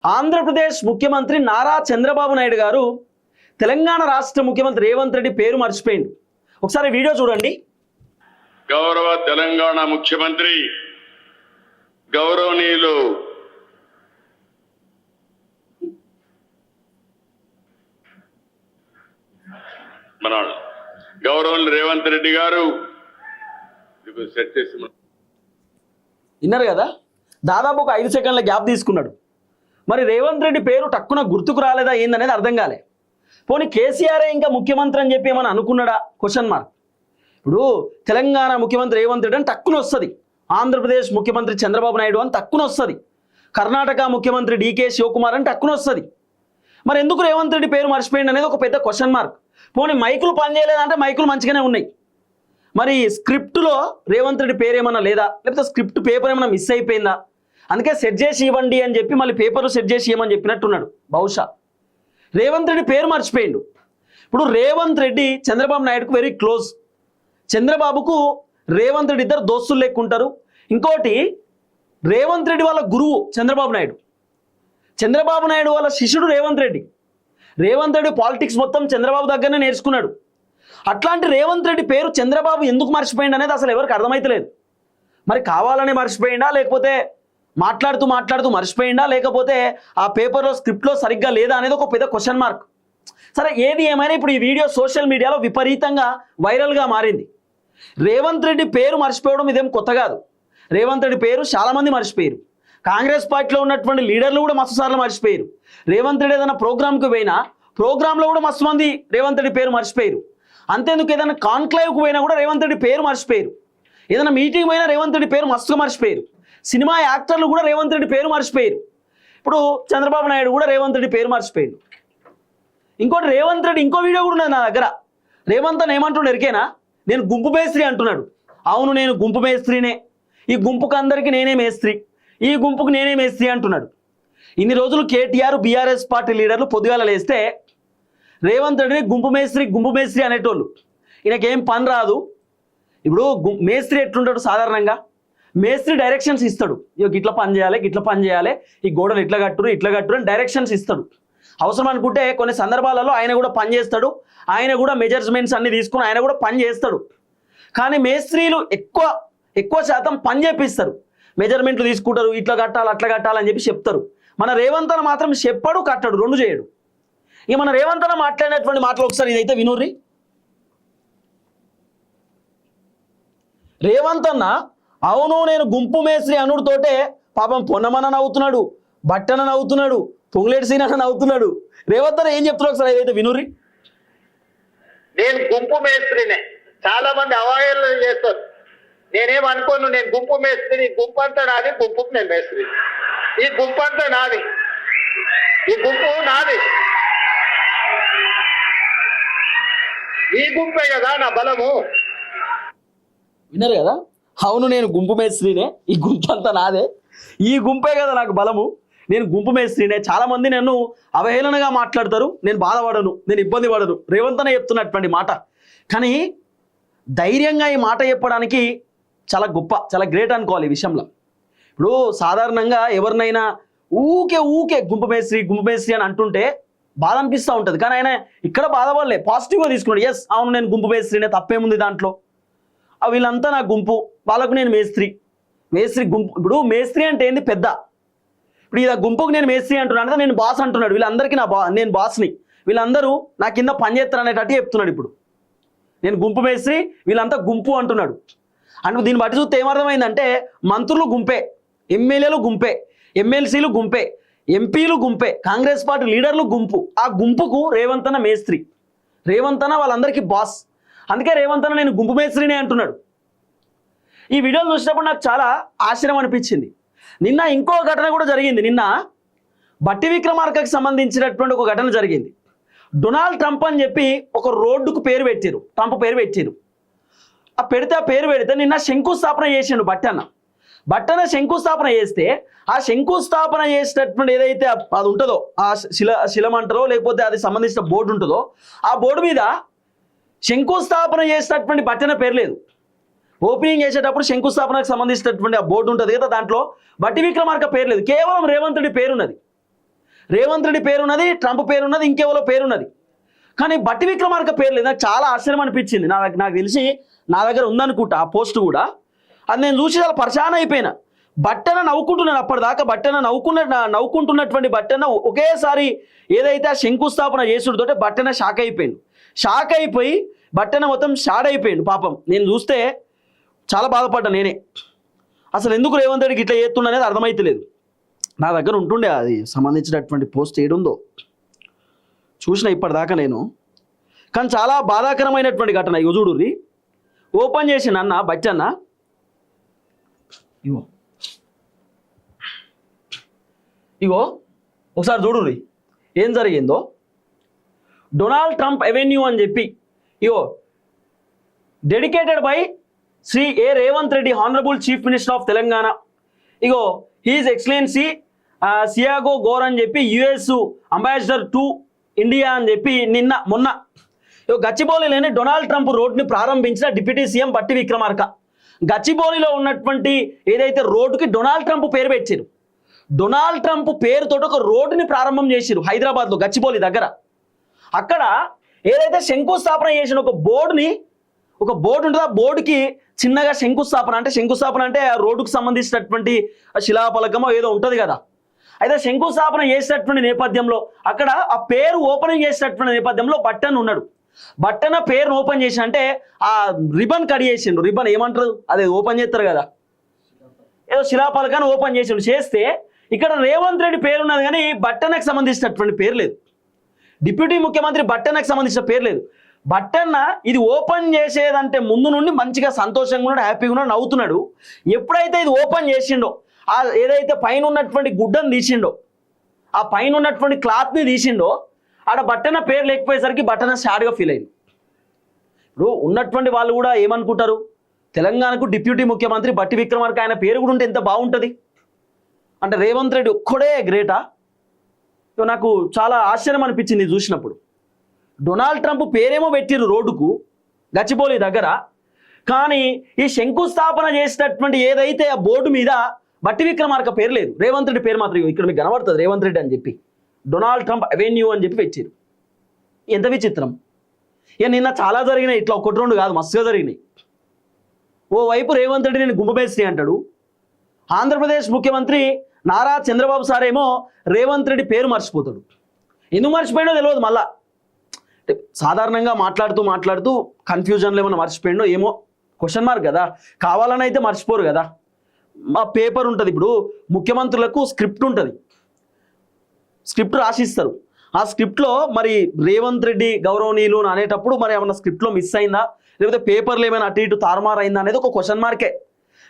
ఆంధ్రప్రదేశ్ ముఖ్యమంత్రి నారా చంద్రబాబు నాయుడు గారు తెలంగాణ రాష్ట్ర ముఖ్యమంత్రి రేవంత్ రెడ్డి పేరు మర్చిపోయిండు. ఒకసారి వీడియో చూడండి. గౌరవ తెలంగాణ ముఖ్యమంత్రి గౌరవనీయులు గౌరవనీయులు రేవంత్ రెడ్డి గారు సెట్ చేసి విన్నారు కదా, దాదాపు ఒక 5 సెకండ్ల గ్యాప్ తీసుకున్నాడు. మరి రేవంత్ రెడ్డి పేరు టక్కున గుర్తుకు రాలేదా ఏందనేది అర్థం కాలే. పోనీ కేసీఆర్ ఇంకా ముఖ్యమంత్రి అని చెప్పి ఏమన్నా అనుకున్నాడా క్వశ్చన్ మార్క్. ఇప్పుడు తెలంగాణ ముఖ్యమంత్రి రేవంత్ రెడ్డి అని టక్కున వస్తుంది, ఆంధ్రప్రదేశ్ ముఖ్యమంత్రి చంద్రబాబు నాయుడు అని టక్కున వస్తుంది, కర్ణాటక ముఖ్యమంత్రి డీకే శివకుమార్ అని టక్కున వస్తుంది. మరి ఎందుకు రేవంత్ రెడ్డి పేరు మర్చిపోయింది అనేది ఒక పెద్ద క్వశ్చన్ మార్క్. పోనీ మైకులు పనిచేయలేదంటే మైకులు మంచిగానే ఉన్నాయి. మరి స్క్రిప్ట్లో రేవంత్ రెడ్డి పేరు ఏమన్నా లేదా, లేకపోతే స్క్రిప్ట్ పేపర్ ఏమైనా మిస్ అయిపోయిందా, అందుకే సెట్ చేసి ఇవ్వండి అని చెప్పి మళ్ళీ పేపర్లు సెట్ చేసి ఇవ్వమని చెప్పినట్టున్నాడు. బహుశా రేవంత్ రెడ్డి పేరు మర్చిపోయిండు. ఇప్పుడు రేవంత్ రెడ్డి చంద్రబాబు నాయుడుకు వెరీ క్లోజ్. చంద్రబాబుకు రేవంత్ రెడ్డి ఇద్దరు దోస్తులు లెక్కుంటారు. ఇంకోటి రేవంత్ రెడ్డి వాళ్ళ గురువు చంద్రబాబు నాయుడు, చంద్రబాబు నాయుడు వాళ్ళ శిష్యుడు రేవంత్ రెడ్డి. రేవంత్ రెడ్డి పాలిటిక్స్ మొత్తం చంద్రబాబు దగ్గరనే నేర్చుకున్నాడు. అట్లాంటి రేవంత్ రెడ్డి పేరు చంద్రబాబు ఎందుకు మర్చిపోయింది అనేది అసలు ఎవరికి అర్థమైతలేదు. మరి కావాలని మర్చిపోయిందా, లేకపోతే మాట్లాడుతూ మర్చిపోయిందా, లేకపోతే ఆ పేపర్లో స్క్రిప్ట్లో సరిగ్గా లేదా అనేది ఒక పెద్ద క్వశ్చన్ మార్క్. సరే, ఏది ఏమైనా ఇప్పుడు ఈ వీడియో సోషల్ మీడియాలో విపరీతంగా వైరల్గా మారింది. రేవంత్ రెడ్డి పేరు మర్చిపోవడం ఇదేం కొత్త కాదు. రేవంత్ రెడ్డి పేరు చాలామంది మర్చిపోయారు. కాంగ్రెస్ పార్టీలో ఉన్నటువంటి లీడర్లు కూడా మస్తు సార్లు మర్చిపోయారు. రేవంత్ రెడ్డి ఏదైనా ప్రోగ్రామ్కి పోయినా ప్రోగ్రాంలో కూడా మస్తు మంది రేవంత్ రెడ్డి పేరు మర్చిపోయారు. అంతేందుకు ఏదైనా కాన్క్లేవ్కి పోయినా కూడా రేవంత్ రెడ్డి పేరు మర్చిపోయారు. ఏదైనా మీటింగ్ పోయినా రేవంత్ రెడ్డి పేరు మస్తుగా మర్చిపోయారు. సినిమా యాక్టర్లు కూడా రేవంత్ రెడ్డి పేరు మర్చిపోయారు. ఇప్పుడు చంద్రబాబు నాయుడు కూడా రేవంత్ రెడ్డి పేరు మర్చిపోయాడు. ఇంకోటి రేవంత్ రెడ్డి ఇంకో వీడియో కూడా ఉన్నది నా దగ్గర. రేవంత్ అని ఏమంటున్నాడు ఎరికేనా, నేను గుంపు మేస్త్రి అంటున్నాడు. అవును, నేను గుంపు మేస్త్రినే, ఈ గుంపుకు అందరికీ నేనే మేస్త్రి, ఈ గుంపుకు నేనే మేస్త్రి అంటున్నాడు. ఇన్ని రోజులు కేటీఆర్ బీఆర్ఎస్ పార్టీ లీడర్లు పొద్దుగాల లేస్తే రేవంత్ రెడ్డిని గుంపు మేస్త్రి అనేటోళ్ళు. ఈయనకేం పని రాదు. ఇప్పుడు మేస్త్రి ఎట్లుంటాడు సాధారణంగా, మేస్త్రి డైరెక్షన్స్ ఇస్తాడు. ఇక ఇట్లా పని చేయాలి, ఈ గోడలు ఇట్లా కట్టురు అని డైరెక్షన్స్ ఇస్తాడు. అవసరం అనుకుంటే కొన్ని సందర్భాలలో ఆయన కూడా పని చేస్తాడు, ఆయన కూడా మెజర్మెంట్స్ అన్ని తీసుకుని ఆయన కూడా పని చేస్తాడు. కానీ మేస్త్రీలు ఎక్కువ శాతం పని చేపిస్తారు, మెజర్మెంట్లు తీసుకుంటారు, ఇట్లా కట్టాలి అట్లా కట్టాలని చెప్పి చెప్తారు. మన రేవంత్ అన్న మాత్రం చెప్పడు, కట్టడు, రెండు చేయడు. ఇక మన రేవంత్ అన్న మాట్లాడినటువంటి మాటలు ఒకసారి ఇదైతే వినుర్రి. రేవంత్ అన్న అవును నేను గుంపు మేస్త్రి అనుడితోటే పాపం పొన్నమన్న నవ్వుతున్నాడు, బట్టన నవ్వుతున్నాడు, పొంగులేటి సీనన్న నవ్వుతున్నాడు. రేవంత్ అన్న ఏం చెప్తున్నాడు ఒకసారి ఇదైతే వినుర్రి. నేను గుంపు మేస్త్రినే, చాలా మంది అవహేళన చేస్తారు. నేనేమనుకోను, నేను గుంపు మేస్త్రి, గుంపు అంతా నాది, గుంపుకు నేను మేస్త్రి. ఈ గుంపు అంతా నాది, ఈ గుంపు నాది, ఈ గుంపే కదా నా బలము. విన్నారు కదా, అవును నేను గుంపు మేస్త్రినే, ఈ గుంపు అంతా నాదే, ఈ గుంపే కదా నాకు బలము, నేను గుంపు మేస్త్రినే. చాలామంది నన్ను అవహేళనగా మాట్లాడతారు, నేను బాధపడను, నేను ఇబ్బంది పడను. రేవంత్ అన్న చెప్తున్నటువంటి మాట. కానీ ధైర్యంగా ఈ మాట చెప్పడానికి చాలా గొప్ప, చాలా గ్రేట్ అనుకోవాలి ఈ విషయంలో. ఇప్పుడు సాధారణంగా ఎవరినైనా ఊకే గుంపు మేస్త్రి అని అంటుంటే బాధ అనిపిస్తూ ఉంటుంది. కానీ ఆయన ఇక్కడ బాధపడలే, పాజిటివ్గా తీసుకున్నాడు. ఎస్ అవును నేను గుంపు మేస్త్రినే, తప్పేముంది దాంట్లో, వీళ్ళంతా నా గుంపు, వాళ్ళకు నేను మేస్త్రి గుంపు. ఇప్పుడు మేస్త్రి అంటే ఏంది పెద్ద. ఇప్పుడు ఇలా గుంపుకు నేను మేస్త్రి అంటున్నాను, నేను బాస్ అంటున్నాడు. వీళ్ళందరికీ నేను బాస్ని, వీళ్ళందరూ నా కింద పనిచేస్తారు అనేటట్టు చెప్తున్నాడు. ఇప్పుడు నేను గుంపు మేస్త్రి, వీళ్ళంతా గుంపు అంటున్నాడు. అంటే దీన్ని బట్టి చూస్తే ఏమర్థమైందంటే మంత్రులు గుంపే, ఎమ్మెల్యేలు గుంపే, ఎమ్మెల్సీలు గుంపే, ఎంపీలు గుంపే, కాంగ్రెస్ పార్టీ లీడర్లు గుంపు. ఆ గుంపుకు రేవంత్ అన్న మేస్త్రి, రేవంత్ అన్న వాళ్ళందరికీ బాస్. అందుకే రేవంత్ అన్న నేను గుంపు మేస్త్రినే అంటున్నాడు. ఈ వీడియోలు చూసినప్పుడు నాకు చాలా ఆశ్చర్యం అనిపించింది. నిన్న ఇంకో ఘటన కూడా జరిగింది. నిన్న బట్టి విక్రమార్కకి సంబంధించినటువంటి ఒక ఘటన జరిగింది. డొనాల్డ్ ట్రంప్ అని చెప్పి ఒక రోడ్డుకు పేరు పెట్టారు, ట్రంప్ పేరు పెట్టారు. ఆ పేరు పెడితే నిన్న శంకుస్థాపన చేసిండు బట్టన శంకుస్థాపన చేస్తే ఆ శంకుస్థాపన చేసేటటువంటి ఏదైతే అది ఉంటుందో, ఆ శిలమంటారో లేకపోతే అది సంబంధించిన బోర్డు ఉంటుందో, ఆ బోర్డు మీద శంకుస్థాపన చేసేటటువంటి బట్టన పేరు లేదు. ఓపెనింగ్ చేసేటప్పుడు శంకుస్థాపనకు సంబంధించినటువంటి ఆ బోర్డు ఉంటుంది కదా, దాంట్లో బట్టి విక్రమార్క పేరు లేదు, కేవలం రేవంత్ రెడ్డి పేరున్నది. రేవంత్ రెడ్డి పేరున్నది, ట్రంప్ పేరున్నది, ఇంకెవరో పేరున్నది. కానీ బట్టి విక్రమార్క పేరు లేదు. నాకు చాలా ఆశ్చర్యం అనిపించింది. నాకు తెలిసి నా దగ్గర ఉందనుకుంటా ఆ పోస్ట్ కూడా. అది నేను చూసి చాలా పరిశాన అయిపోయినా. బట్టన నవ్వుకుంటున్నాను. అప్పటిదాకా బట్టన నవ్వుకుంటున్నటువంటి బట్టన ఒకేసారి ఏదైతే ఆ శంకుస్థాపన చేసుడితోటే బట్టన షాక్ అయిపోయాడు. షాక్ అయిపోయి బట్టన మొత్తం షాడ్ అయిపోయాడు పాపం. నేను చూస్తే చాలా బాధపడ్డా నేనే. అసలు ఎందుకు రేవంత్ రెడ్డికి ఇట్లా చేస్తుండ అనేది అర్థమైతలేదు. నా దగ్గర ఉంటుండే అది సంబంధించినటువంటి పోస్ట్ ఏడుందో చూసిన ఇప్పటిదాకా నేను. కానీ చాలా బాధాకరమైనటువంటి ఘటన. ఇగో చూడుర్రి, ఓపెన్ చేసి అన్న బచ్చన్న, ఇగో ఒకసారి చూడుర్రి ఏం జరిగిందో. డొనాల్డ్ ట్రంప్ అవెన్యూ అని చెప్పి ఇగో dedicated by Shri A Revanth Reddy, honourable chief minister of Telangana. ఇగో హీజ్ ఎక్సలెన్సీ సియాగో గోర్ అని చెప్పి యుఎస్ అంబాసిడర్ టు ఇండియా అని చెప్పి మొన్న గచ్చిబౌలిలోని డొనాల్డ్ ట్రంప్ రోడ్ని ప్రారంభించిన డిప్యూటీ సీఎం బట్టి విక్రమార్క. గచ్చిబౌలిలో ఉన్నటువంటి ఏదైతే రోడ్డుకి డొనాల్డ్ ట్రంప్ పేరు పెట్టారు. డొనాల్డ్ ట్రంప్ పేరుతో ఒక రోడ్డుని ప్రారంభం చేశారు హైదరాబాద్లో గచ్చిబౌలి దగ్గర. అక్కడ ఏదైతే శంకుస్థాపన చేసిన ఒక బోర్డు ఉంటుంది. ఆ బోర్డుకి చిన్నగా శంకుస్థాపన అంటే ఆ రోడ్డుకు సంబంధించినటువంటి శిలాఫలకమో ఏదో ఉంటుంది కదా. అయితే శంకుస్థాపన చేసినటువంటి నేపథ్యంలో అక్కడ ఆ పేరు ఓపెనింగ్ చేసినటువంటి నేపథ్యంలో బట్టన్ ఉన్నాడు. బట్టన పేరును ఓపెన్ చేసి అంటే ఆ రిబన్ కట్ చేసిండు. రిబన్ ఏమంటారు అదే ఓపెన్ చేస్తారు కదా, ఏదో శిలాఫలకాన్ని ఓపెన్ చేసిండు. చేస్తే ఇక్కడ రేవంత్ రెడ్డి పేరు ఉన్నది కానీ బట్టనకు సంబంధించినటువంటి పేరు లేదు. డిప్యూటీ ముఖ్యమంత్రి బట్టనకు సంబంధించిన పేరు లేదు. బట్టన్న ఇది ఓపెన్ చేసేదంటే ముందు నుండి మంచిగా సంతోషంగా ఉన్నాడు, హ్యాపీగా ఉన్నాడు, నవ్వుతున్నాడు. ఎప్పుడైతే ఇది ఓపెన్ చేసిండో, ఆ ఏదైతే పైన ఉన్నటువంటి గుడ్డను తీసిండో, ఆ పైన ఉన్నటువంటి క్లాత్ని తీసిండో, ఆడ బట్టన పేరు లేకపోయేసరికి బట్టన సాడ్గా ఫీల్ అయింది. ఇప్పుడు ఉన్నటువంటి వాళ్ళు కూడా ఏమనుకుంటారు, తెలంగాణకు డిప్యూటీ ముఖ్యమంత్రి బట్టి విక్రమార్క ఆయన పేరు కూడా ఉంటే ఎంత బాగుంటుంది. అంటే రేవంత్ రెడ్డి ఒక్కడే గ్రేటా? నాకు చాలా ఆశ్చర్యం అనిపించింది చూసినప్పుడు. డొనాల్డ్ ట్రంప్ పేరేమో పెట్టిరు రోడ్డుకు గచ్చిబౌలి దగ్గర, కానీ ఈ శంకుస్థాపన చేసినటువంటి ఏదైతే ఆ బోర్డు మీద బట్టి విక్రమార్క పేరు లేదు. రేవంత్ రెడ్డి పేరు మాత్రం ఇక్కడ మీకు కనబడుతుంది, రేవంత్ రెడ్డి అని చెప్పి డొనాల్డ్ ట్రంప్ అవెన్యూ అని చెప్పి పెట్టారు. ఎంత విచిత్రం. ఇక నిన్న చాలా జరిగినాయి, ఇట్లా ఒకటి రెండు కాదు, మస్తుగా జరిగినాయి. ఓవైపు రేవంత్ రెడ్డి నేను గుంపమేస్త్రి అంటాడు. ఆంధ్రప్రదేశ్ ముఖ్యమంత్రి నారా చంద్రబాబు సార్ ఏమో రేవంత్ రెడ్డి పేరు మర్చిపోతాడు. ఎందుకు మర్చిపోయాడో తెలియదు. మళ్ళా సాధారణంగా మాట్లాడుతూ కన్ఫ్యూజన్లో ఏమన్నా మర్చిపోయిండో ఏమో, క్వశ్చన్ మార్క్ కదా. కావాలని అయితే మర్చిపోరు కదా. మా పేపర్ ఉంటుంది, ఇప్పుడు ముఖ్యమంత్రులకు స్క్రిప్ట్ ఉంటుంది, స్క్రిప్ట్ రాసిస్తారు. ఆ స్క్రిప్ట్లో మరి రేవంత్ రెడ్డి గౌరవనీయులు అనేటప్పుడు మరి ఏమన్నా స్క్రిప్ట్లో మిస్ అయిందా, లేకపోతే పేపర్లు ఏమైనా అటు ఇటు తారుమారు అయిందా అనేది ఒక క్వశ్చన్ మార్కే.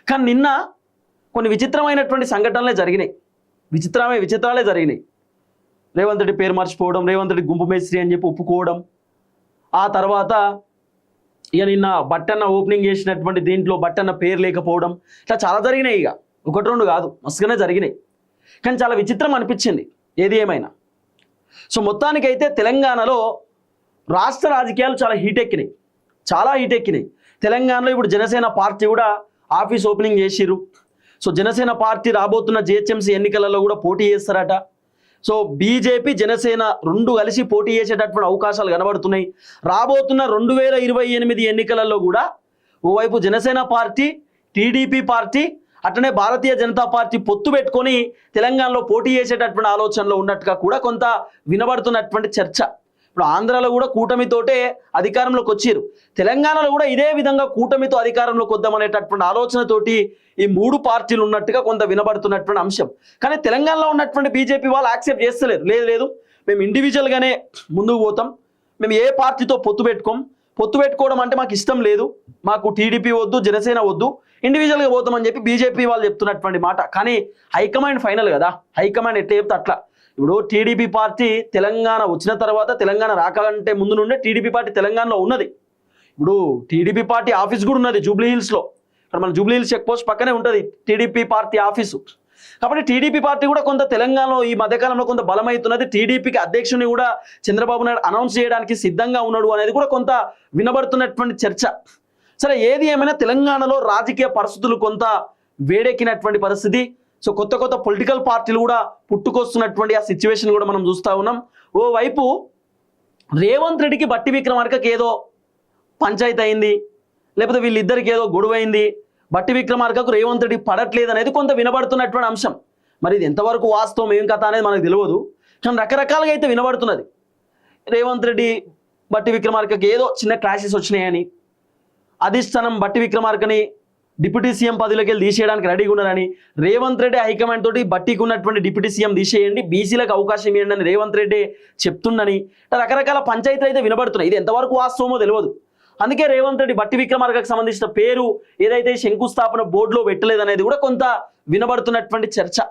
కానీ నిన్న కొన్ని విచిత్రమైనటువంటి సంఘటనలే జరిగినాయి, విచిత్రాలే జరిగినాయి. రేవంత్ రెడ్డి పేరు మర్చిపోవడం, రేవంత్ రెడ్డి గుంపు మేస్త్రి అని చెప్పి ఒప్పుకోవడం, ఆ తర్వాత ఇక నిన్న బట్టన్న ఓపెనింగ్ చేసినటువంటి దీంట్లో బట్టన్న పేరు లేకపోవడం, ఇట్లా చాలా జరిగినాయి. ఇక ఒకటి రెండు కాదు, మస్తుగానే జరిగినాయి. కానీ చాలా విచిత్రం అనిపించింది ఏది ఏమైనా. సో మొత్తానికైతే తెలంగాణలో రాష్ట్ర రాజకీయాలు చాలా హీట్ ఎక్కినాయి. తెలంగాణలో ఇప్పుడు జనసేన పార్టీ కూడా ఆఫీస్ ఓపెనింగ్ చేసిర్రు. సో జనసేన పార్టీ రాబోతున్న జిహెచ్ఎంసీ ఎన్నికలలో కూడా పోటీ చేస్తారట. సో బీజేపీ జనసేన రెండు కలిసి పోటీ చేసేటటువంటి అవకాశాలు కనబడుతున్నాయి. రాబోతున్న 2028 ఎన్నికలలో కూడా ఓవైపు జనసేన పార్టీ, టీడీపీ పార్టీ, అట్లనే భారతీయ జనతా పార్టీ పొత్తు పెట్టుకొని తెలంగాణలో పోటీ చేసేటటువంటి ఆలోచనలో ఉన్నట్టుగా కూడా కొంత వినబడుతున్నటువంటి చర్చ. ఇప్పుడు ఆంధ్రాలో కూడా కూటమితోటే అధికారంలోకి వచ్చారు, తెలంగాణలో కూడా ఇదే విధంగా కూటమితో అధికారంలోకి వద్దామనేటటువంటి ఆలోచనతోటి ఈ మూడు పార్టీలు ఉన్నట్టుగా కొంత వినబడుతున్నటువంటి అంశం. కానీ తెలంగాణలో ఉన్నటువంటి బీజేపీ వాళ్ళు యాక్సెప్ట్ చేస్తలేరు. లేదు మేము ఇండివిజువల్గానే ముందుకు పోతాం, మేము ఏ పార్టీతో పొత్తు పెట్టుకోవడం అంటే మాకు ఇష్టం లేదు, మాకు టీడీపీ వద్దు, జనసేన వద్దు, ఇండివిజువల్గా పోతామని చెప్పి బీజేపీ వాళ్ళు చెప్తున్నటువంటి మాట. కానీ హైకమాండ్ ఫైనల్ కదా, హైకమాండ్ ఎట్లా చెప్తే అట్లా. ఇప్పుడు టీడీపీ పార్టీ తెలంగాణ వచ్చిన తర్వాత, తెలంగాణ రాకంటే ముందు నుండే టీడీపీ పార్టీ తెలంగాణలో ఉన్నది. ఇప్పుడు టీడీపీ పార్టీ ఆఫీస్ కూడా ఉన్నది జూబ్లీ హిల్స్లో. ఇక్కడ మన జూబ్లీ హిల్స్ చెక్ పోస్ట్ పక్కనే ఉంటుంది టీడీపీ పార్టీ ఆఫీసు. కాబట్టి టీడీపీ పార్టీ కూడా కొంత తెలంగాణలో ఈ మధ్యకాలంలో కొంత బలమవుతున్నది. టీడీపీకి అధ్యక్షుని కూడా చంద్రబాబు నాయుడు అనౌన్స్ చేయడానికి సిద్ధంగా ఉన్నాడు అనేది కూడా కొంత వినబడుతున్నటువంటి చర్చ. సరే ఏది ఏమైనా తెలంగాణలో రాజకీయ పరిస్థితులు కొంత వేడెక్కినటువంటి పరిస్థితి. సో కొత్త కొత్త పొలిటికల్ పార్టీలు కూడా పుట్టుకొస్తున్నటువంటి ఆ సిచ్యువేషన్ కూడా మనం చూస్తూ ఉన్నాం. ఓవైపు రేవంత్ రెడ్డికి బట్టి విక్రమార్కకి ఏదో పంచాయతీ అయింది, లేకపోతే వీళ్ళిద్దరికి ఏదో గొడవ అయింది, బట్టి విక్రమార్కకు రేవంత్ రెడ్డి పడట్లేదు అనేది కొంత వినబడుతున్నటువంటి అంశం. మరి ఇది ఎంతవరకు వాస్తవం ఏం కథ అనేది మనకు తెలియదు, కానీ రకరకాలుగా అయితే వినబడుతున్నది. రేవంత్ రెడ్డి బట్టి విక్రమార్కకి ఏదో చిన్న క్లాషెస్ వచ్చినాయని, అధిష్టానం బట్టి విక్రమార్కని డిప్యూటీ సీఎం పదవిలోకి వెళ్ళి తీసేయడానికి రెడీగా ఉన్నారని, రేవంత్ రెడ్డి హైకమాండ్ తోటి బట్టికి ఉన్నటువంటి డిప్యూటీ సీఎం తీసేయండి, బీసీలకు అవకాశం ఇవ్వండి అని రేవంత్ రెడ్డి చెప్తుండని రకరకాల పంచాయతీలు అయితే వినబడుతున్నాయి. ఇది ఎంతవరకు వాస్తవమో తెలియదు. అందుకే రేవంత్ రెడ్డి బట్టి విక్రమార్కకు సంబంధించిన పేరు ఏదైతే శంకుస్థాపన బోర్డులో పెట్టలేదనేది కూడా కొంత వినబడుతున్నటువంటి చర్చ.